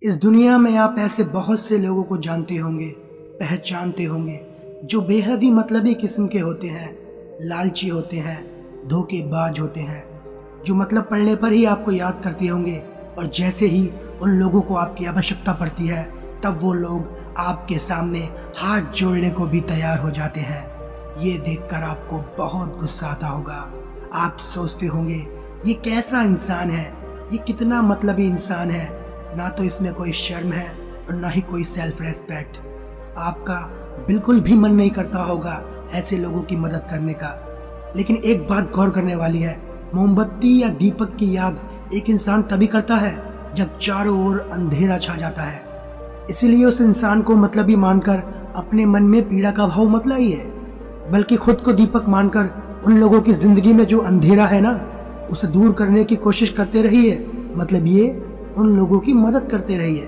इस दुनिया में आप ऐसे बहुत से लोगों को जानते होंगे, पहचानते होंगे, जो बेहद ही मतलबी किस्म के होते हैं, लालची होते हैं, धोखेबाज होते हैं, जो मतलब पड़ने पर ही आपको याद करते होंगे और जैसे ही उन लोगों को आपकी आवश्यकता पड़ती है तब वो लोग आपके सामने हाथ जोड़ने को भी तैयार हो जाते हैं। ये देखकर आपको बहुत गुस्सा आता होगा। आप सोचते होंगे ये कैसा इंसान है, ये कितना मतलबी इंसान है, ना तो इसमें कोई शर्म है और ना ही कोई सेल्फ रेस्पेक्ट। आपका बिल्कुल भी मन नहीं करता होगा ऐसे लोगों की मदद करने का। लेकिन एक बात गौर करने वाली है, मोमबत्ती या दीपक की याद एक इंसान तभी करता है जब चारों ओर अंधेरा छा जाता है। इसीलिए उस इंसान को मतलबी मानकर अपने मन में पीड़ा का भाव मत लाइए, बल्कि खुद को दीपक मानकर उन लोगों की जिंदगी में जो अंधेरा है ना, उसे दूर करने की कोशिश करते रहिए। मतलब ये उन लोगों की मदद करते रहिए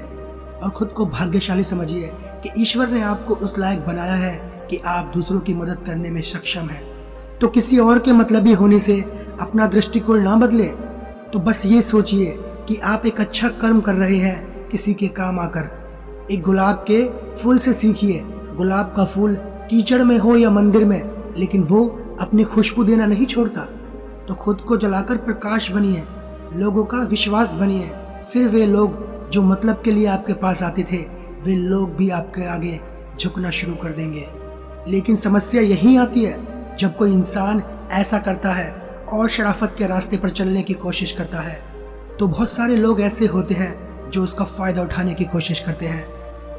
और खुद को भाग्यशाली समझिए कि ईश्वर ने आपको उस लायक बनाया है कि आप दूसरों की मदद करने में सक्षम हैं। तो किसी और के मतलबी होने से अपना दृष्टिकोण ना बदले। तो बस ये सोचिए कि आप एक अच्छा कर्म कर रहे हैं किसी के काम आकर। एक गुलाब के फूल से सीखिए, गुलाब का फूल कीचड़ में हो या मंदिर में, लेकिन वो अपनी खुशबू देना नहीं छोड़ता। तो खुद को जलाकर प्रकाश बनिए, लोगों का विश्वास बनिए, फिर वे लोग जो मतलब के लिए आपके पास आते थे वे लोग भी आपके आगे झुकना शुरू कर देंगे। लेकिन समस्या यही आती है जब कोई इंसान ऐसा करता है और शराफत के रास्ते पर चलने की कोशिश करता है, तो बहुत सारे लोग ऐसे होते हैं जो उसका फायदा उठाने की कोशिश करते हैं,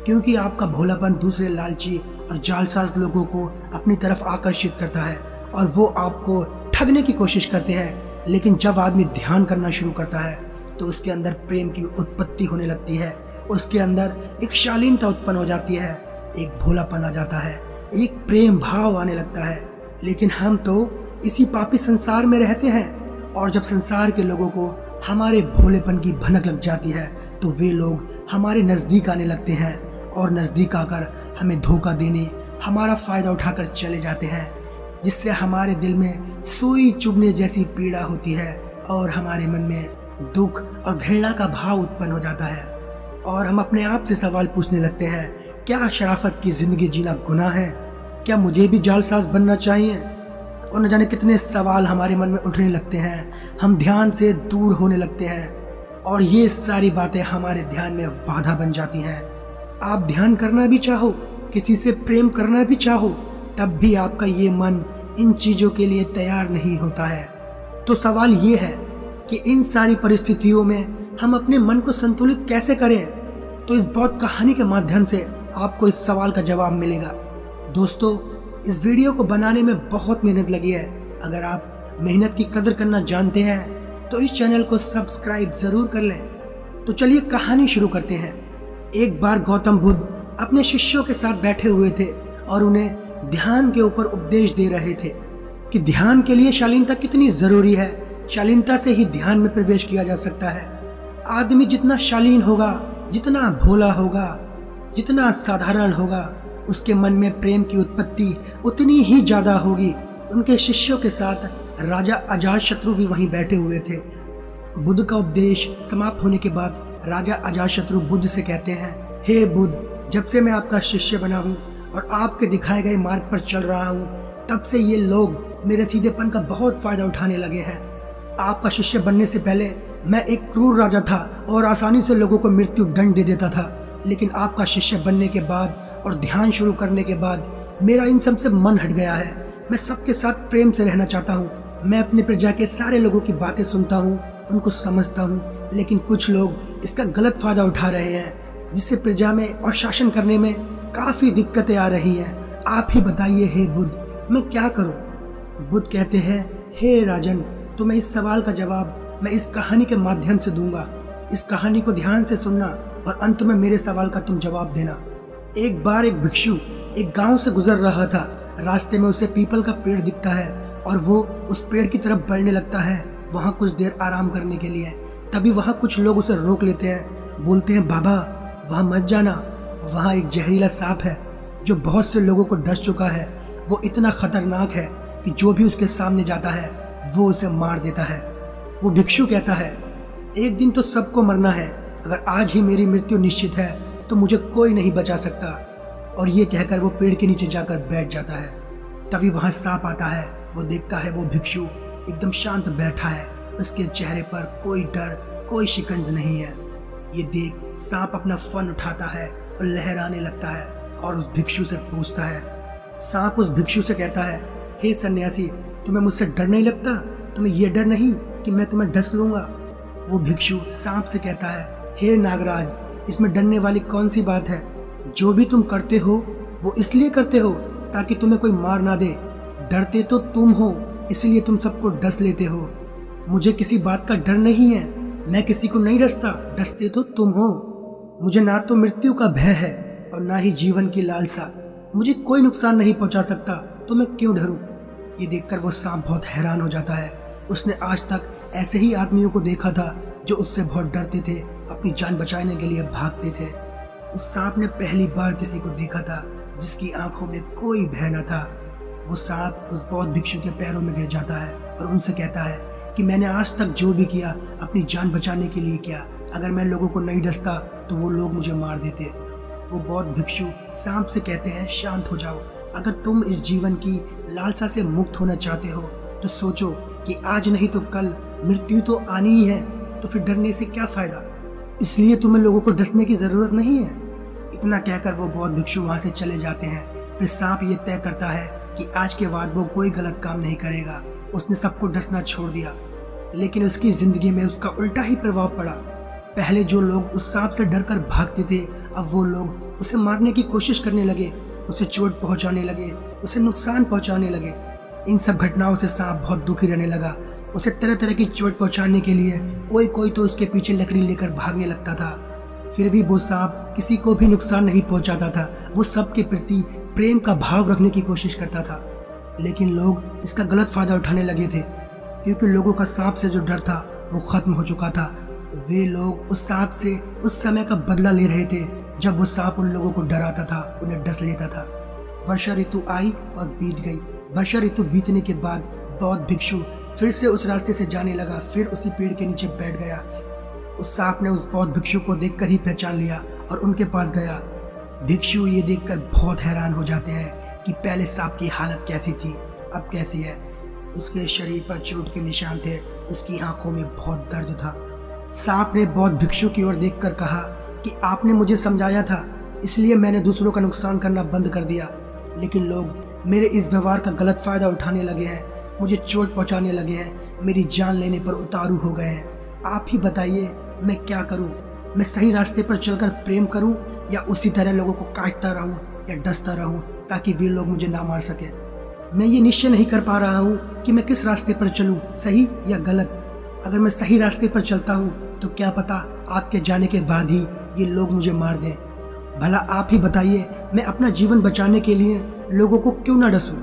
क्योंकि आपका भोलापन दूसरे लालची और जालसाज लोगों को अपनी तरफ आकर्षित करता है और वो आपको ठगने की कोशिश करते हैं। लेकिन जब आदमी ध्यान करना शुरू करता है तो उसके अंदर प्रेम की उत्पत्ति होने लगती है, उसके अंदर एक शालीनता उत्पन्न हो जाती है, एक भोलापन आ जाता है, एक प्रेम भाव आने लगता है। लेकिन हम तो इसी पापी संसार में रहते हैं और जब संसार के लोगों को हमारे भोलेपन की भनक लग जाती है तो वे लोग हमारे नज़दीक आने लगते हैं और नज़दीक आकर हमें धोखा देने, हमारा फ़ायदा उठाकर चले जाते हैं, जिससे हमारे दिल में सुई चुभने जैसी पीड़ा होती है और हमारे मन में दुख और घृणा का भाव उत्पन्न हो जाता है और हम अपने आप से सवाल पूछने लगते हैं, क्या शराफत की ज़िंदगी जीना गुनाह है? क्या मुझे भी जालसाज बनना चाहिए? और न जाने कितने सवाल हमारे मन में उठने लगते हैं। हम ध्यान से दूर होने लगते हैं और ये सारी बातें हमारे ध्यान में बाधा बन जाती हैं। आप ध्यान करना भी चाहो, किसी से प्रेम करना भी चाहो, तब भी आपका ये मन इन चीज़ों के लिए तैयार नहीं होता है। तो सवाल ये है कि इन सारी परिस्थितियों में हम अपने मन को संतुलित कैसे करें? तो इस बहुत कहानी के माध्यम से आपको इस सवाल का जवाब मिलेगा। दोस्तों, इस वीडियो को बनाने में बहुत मेहनत लगी है। अगर आप मेहनत की कदर करना जानते हैं तो इस चैनल को सब्सक्राइब ज़रूर कर लें। तो चलिए कहानी शुरू करते हैं। एक बार गौतम बुद्ध अपने शिष्यों के साथ बैठे हुए थे और उन्हें ध्यान के ऊपर उपदेश दे रहे थे कि ध्यान के लिए शालीनता कितनी ज़रूरी है। शालीनता से ही ध्यान में प्रवेश किया जा सकता है। आदमी जितना शालीन होगा, जितना भोला होगा, जितना साधारण होगा, उसके मन में प्रेम की उत्पत्ति उतनी ही ज़्यादा होगी। उनके शिष्यों के साथ राजा अजातशत्रु भी वहीं बैठे हुए थे। बुद्ध का उपदेश समाप्त होने के बाद राजा अजातशत्रु बुद्ध से कहते हैं, हे बुद्ध, जब से मैं आपका शिष्य बना हूँ और आपके दिखाए गए मार्ग पर चल रहा हूँ, तब से ये लोग मेरे सीधेपन का बहुत फायदा उठाने लगे हैं। आपका शिष्य बनने से पहले मैं एक क्रूर राजा था और आसानी से लोगों को मृत्यु दंड दे देता था, लेकिन आपका शिष्य बनने के बाद और ध्यान शुरू करने के बाद मेरा इन सब से मन हट गया है। मैं सबके साथ प्रेम से रहना चाहता हूँ। मैं अपनी प्रजा के सारे लोगों की बातें सुनता हूँ, उनको समझता हूँ, लेकिन कुछ लोग इसका गलत फायदा उठा रहे हैं, जिससे प्रजा में और शासन करने में काफ़ी दिक्कतें आ रही हैं। आप ही बताइए हे बुद्ध, मैं क्या करूँ? बुद्ध कहते हैं, हे राजन, तुम्हें इस सवाल का जवाब मैं इस कहानी के माध्यम से दूंगा। इस कहानी को ध्यान से सुनना और अंत में मेरे सवाल का तुम जवाब देना। एक बार एक भिक्षु एक गांव से गुजर रहा था। रास्ते में उसे पीपल का पेड़ दिखता है और वो उस पेड़ की तरफ बढ़ने लगता है, वहाँ कुछ देर आराम करने के लिए। तभी वहाँ कुछ लोग उसे रोक लेते हैं, बोलते हैं, बाबा वहाँ मत जाना, वहाँ एक जहरीला सांप है जो बहुत से लोगों को डस चुका है। वो इतना खतरनाक है कि जो भी उसके सामने जाता है वो उसे मार देता है। वो भिक्षु कहता है, एक दिन तो सबको मरना है, अगर आज ही मेरी मृत्यु निश्चित है तो मुझे कोई नहीं बचा सकता। और ये कहकर वो पेड़ के नीचे जाकर बैठ जाता है। तभी वहाँ सांप आता है। वो देखता है वो भिक्षु एकदम शांत बैठा है, उसके चेहरे पर कोई डर, कोई शिकंज नहीं है। ये देख सांप अपना फन उठाता है और लहराने लगता है और उस भिक्षु से पूछता है। सांप उस भिक्षु से कहता है, हे सन्यासी, तुम्हें मुझसे डर नहीं लगता? तुम्हें यह डर नहीं कि मैं तुम्हें डस लूंगा? वो भिक्षु सांप से कहता है, हे नागराज, इसमें डरने वाली कौन सी बात है? जो भी तुम करते हो वो इसलिए करते हो ताकि तुम्हें कोई मार ना दे। डरते तो तुम हो, इसलिए तुम सबको डस लेते हो। मुझे किसी बात का डर नहीं है, मैं किसी को नहीं डसता, डसते तो तुम हो। मुझे ना तो मृत्यु का भय है और ना ही जीवन की लालसा। मुझे कोई नुकसान नहीं पहुंचा सकता, तो मैं क्यों डरूं? ये देखकर वो सांप बहुत हैरान हो जाता है। उसने आज तक ऐसे ही आदमियों को देखा था जो उससे बहुत डरते थे, अपनी जान बचाने के लिए भागते थे। उस सांप ने पहली बार किसी को देखा था जिसकी आंखों में कोई भय न था। वो सांप उस बौद्ध भिक्षु के पैरों में गिर जाता है और उनसे कहता है कि मैंने आज तक जो भी किया अपनी जान बचाने के लिए किया। अगर मैं लोगों को नहीं डसता तो वो लोग मुझे मार देते। वो बौद्ध भिक्षु सांप से कहते हैं, शांत हो जाओ। अगर तुम इस जीवन की लालसा से मुक्त होना चाहते हो तो सोचो कि आज नहीं तो कल मृत्यु तो आनी ही है, तो फिर डरने से क्या फायदा? इसलिए तुम्हें लोगों को डसने की जरूरत नहीं है। इतना कहकर वो बौद्ध भिक्षु वहां से चले जाते हैं। फिर सांप ये तय करता है कि आज के बाद वो कोई गलत काम नहीं करेगा। उसने सबको डसना छोड़ दिया, लेकिन उसकी जिंदगी में उसका उल्टा ही प्रभाव पड़ा। पहले जो लोग उस सांप से डरकर भागते थे, अब वो लोग उसे मारने की कोशिश करने लगे, उसे चोट पहुंचाने लगे, उसे नुकसान पहुंचाने लगे। इन सब घटनाओं से सांप बहुत दुखी रहने लगा। उसे तरह तरह की चोट पहुंचाने के लिए कोई तो उसके पीछे लकड़ी लेकर भागने लगता था। फिर भी वो सांप किसी को भी नुकसान नहीं पहुंचाता था। वो सबके प्रति प्रेम का भाव रखने की कोशिश करता था। लेकिन लोग इसका गलत फायदा उठाने लगे थे, क्योंकि लोगों का सांप से जो डर था वो खत्म हो चुका था। वे लोग उस सांप से उस समय का बदला ले रहे थे जब वो सांप उन लोगों को डराता था, उन्हें डस लेता था। वर्षा ऋतु आई और बीत गई। वर्षा ऋतु बीतने के बाद बौद्ध भिक्षु फिर से उस रास्ते से जाने लगा। फिर उसी पेड़ के नीचे बैठ गया। उस सांप ने उस बौद्ध भिक्षु को देखकर ही पहचान लिया और उनके पास गया। भिक्षु ये देखकर बहुत हैरान हो जाते हैं कि पहले सांप की हालत कैसी थी, अब कैसी है। उसके शरीर पर चोट के निशान थे, उसकी आंखों में बहुत दर्द था। सांप ने बौद्ध भिक्षु की ओर देखकर कहा कि आपने मुझे समझाया था, इसलिए मैंने दूसरों का नुकसान करना बंद कर दिया। लेकिन लोग मेरे इस व्यवहार का गलत फायदा उठाने लगे हैं, मुझे चोट पहुंचाने लगे हैं, मेरी जान लेने पर उतारू हो गए हैं। आप ही बताइए मैं क्या करूं? मैं सही रास्ते पर चलकर प्रेम करूं या उसी तरह लोगों को काटता रहूं या डसता रहूं ताकि वे लोग मुझे ना मार सके? मैं ये निश्चय नहीं कर पा रहा हूं कि मैं किस रास्ते पर चलूं, सही या गलत। अगर मैं सही रास्ते पर चलता हूं तो क्या पता आपके जाने के बाद ही ये लोग मुझे मार दें। भला आप ही बताइए, मैं अपना जीवन बचाने के लिए लोगों को क्यों ना डसूं?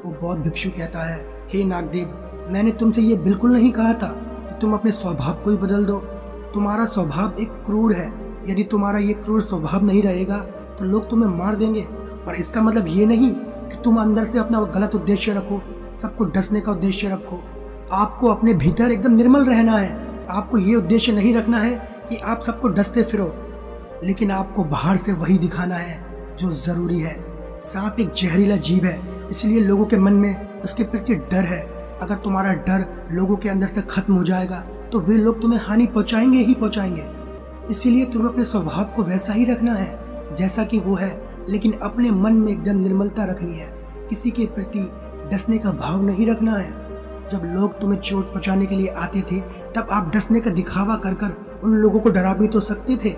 वो बौद्ध भिक्षु कहता है, हे नागदेव, मैंने तुमसे ये बिल्कुल नहीं कहा था कि तुम अपने स्वभाव को ही बदल दो। तुम्हारा स्वभाव एक क्रूर है। यदि तुम्हारा ये क्रूर स्वभाव नहीं रहेगा तो लोग तुम्हें मार देंगे। पर इसका मतलब ये नहीं कि तुम अंदर से अपना वो गलत उद्देश्य रखो, सबको डसने का उद्देश्य रखो। आपको अपने भीतर एकदम निर्मल रहना है। आपको ये उद्देश्य नहीं रखना है कि आप सबको डसते फिरो, लेकिन आपको बाहर से वही दिखाना है जो जरूरी है। सांप एक जहरीला जीव है, इसलिए लोगों के मन में उसके प्रति डर है। अगर तुम्हारा डर लोगों के अंदर से खत्म हो जाएगा तो वे लोग तुम्हें हानि पहुंचाएंगे ही पहुंचाएंगे। इसीलिए तुम्हें अपने स्वभाव को वैसा ही रखना है जैसा कि वो है, लेकिन अपने मन में एकदम निर्मलता रखनी है। किसी के प्रति डसने का भाव नहीं रखना है। जब लोग तुम्हें चोट पहुंचाने के लिए आते थे तब आप डसने का दिखावा कर कर उन लोगों को डरा भी तो सकते थे।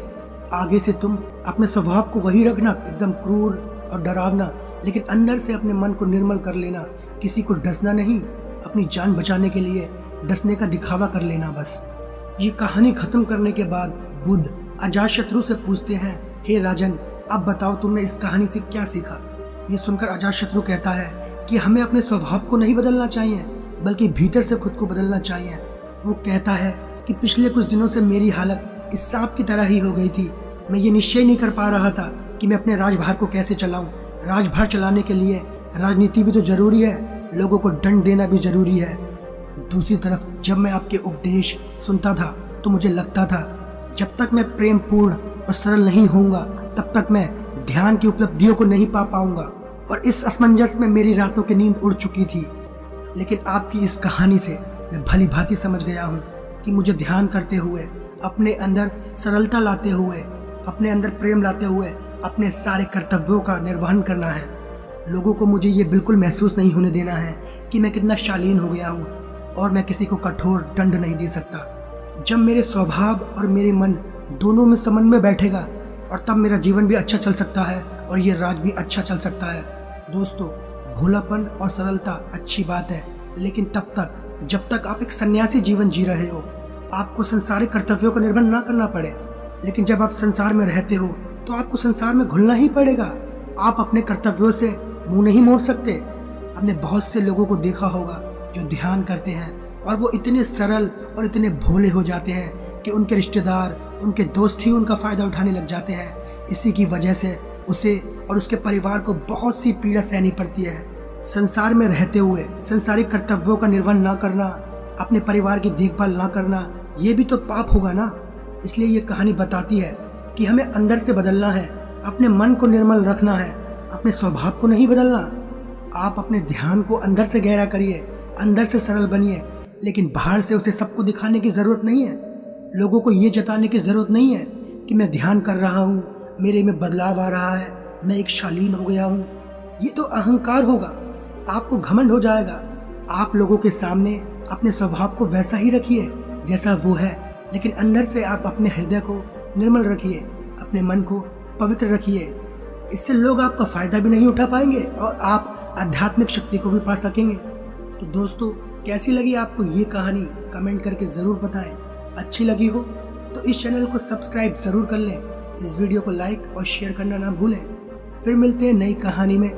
आगे से तुम अपने स्वभाव को वही रखना, एकदम क्रूर और डरावना, लेकिन अंदर से अपने मन को निर्मल कर लेना। किसी को डसना नहीं, अपनी जान बचाने के लिए डसने का दिखावा कर लेना बस। ये कहानी खत्म करने के बाद बुद्ध अजातशत्रु से पूछते हैं, हे राजन, अब बताओ तुमने इस कहानी से क्या सीखा? ये सुनकर अजातशत्रु कहता है कि हमें अपने स्वभाव को नहीं बदलना चाहिए, बल्कि भीतर से खुद को बदलना चाहिए। वो कहता है कि पिछले कुछ दिनों से मेरी हालत इस सांप की तरह ही हो गई थी। मैं ये निश्चय नहीं कर पा रहा था कि मैं अपने राजभार को कैसे चलाऊं। राजभार चलाने के लिए राजनीति भी तो जरूरी है, लोगों को दंड देना भी जरूरी है। दूसरी तरफ जब मैं आपके उपदेश सुनता था तो मुझे लगता था जब तक मैं प्रेम पूर्ण और सरल नहीं होऊंगा तब तक मैं ध्यान की उपलब्धियों को नहीं पा पाऊंगा। और इस असमंजस में मेरी रातों की नींद उड़ चुकी थी। लेकिन आपकी इस कहानी से मैं भली भांति समझ गया हूँ कि मुझे ध्यान करते हुए, अपने अंदर सरलता लाते हुए, अपने अंदर प्रेम लाते हुए अपने सारे कर्तव्यों का निर्वहन करना है। लोगों को मुझे ये बिल्कुल महसूस नहीं होने देना है कि मैं कितना शालीन हो गया हूँ और मैं किसी को कठोर दंड नहीं दे सकता। जब मेरे स्वभाव और मेरे मन दोनों में समन्वय बैठेगा और तब मेरा जीवन भी अच्छा चल सकता है और ये राज भी अच्छा चल सकता है। दोस्तों, भोलापन और सरलता अच्छी बात है, लेकिन तब तक जब तक आप एक सन्यासी जीवन जी रहे हो, आपको संसारिक कर्तव्यों का निर्वहन ना करना पड़े। लेकिन जब आप संसार में रहते हो तो आपको संसार में घुलना ही पड़ेगा। आप अपने कर्तव्यों से मुंह नहीं मोड़ सकते। आपने बहुत से लोगों को देखा होगा जो ध्यान करते हैं और वो इतने सरल और इतने भोले हो जाते हैं कि उनके रिश्तेदार, उनके दोस्त ही उनका फायदा उठाने लग जाते हैं। इसी की वजह से उसे और उसके परिवार को बहुत सी पीड़ा सहनी पड़ती है। संसार में रहते हुए संसारिक कर्तव्यों का निर्वहन ना करना, अपने परिवार की देखभाल ना करना, ये भी तो पाप होगा ना। इसलिए ये कहानी बताती है कि हमें अंदर से बदलना है, अपने मन को निर्मल रखना है, अपने स्वभाव को नहीं बदलना। आप अपने ध्यान को अंदर से गहरा करिए, अंदर से सरल बनिए, लेकिन बाहर से उसे सबको दिखाने की जरूरत नहीं है। लोगों को ये जताने की जरूरत नहीं है कि मैं ध्यान कर रहा हूँ, मेरे में बदलाव आ रहा है, मैं एक शालीन हो गया हूँ। ये तो अहंकार होगा, आपको घमंड हो जाएगा। आप लोगों के सामने अपने स्वभाव को वैसा ही रखिए जैसा वो है, लेकिन अंदर से आप अपने हृदय को निर्मल रखिए, अपने मन को पवित्र रखिए। इससे लोग आपका फायदा भी नहीं उठा पाएंगे और आप आध्यात्मिक शक्ति को भी पा सकेंगे। तो दोस्तों, कैसी लगी आपको ये कहानी कमेंट करके ज़रूर बताएं। अच्छी लगी हो तो इस चैनल को सब्सक्राइब ज़रूर कर लें, इस वीडियो को लाइक और शेयर करना ना भूलें। फिर मिलते हैं नई कहानी में।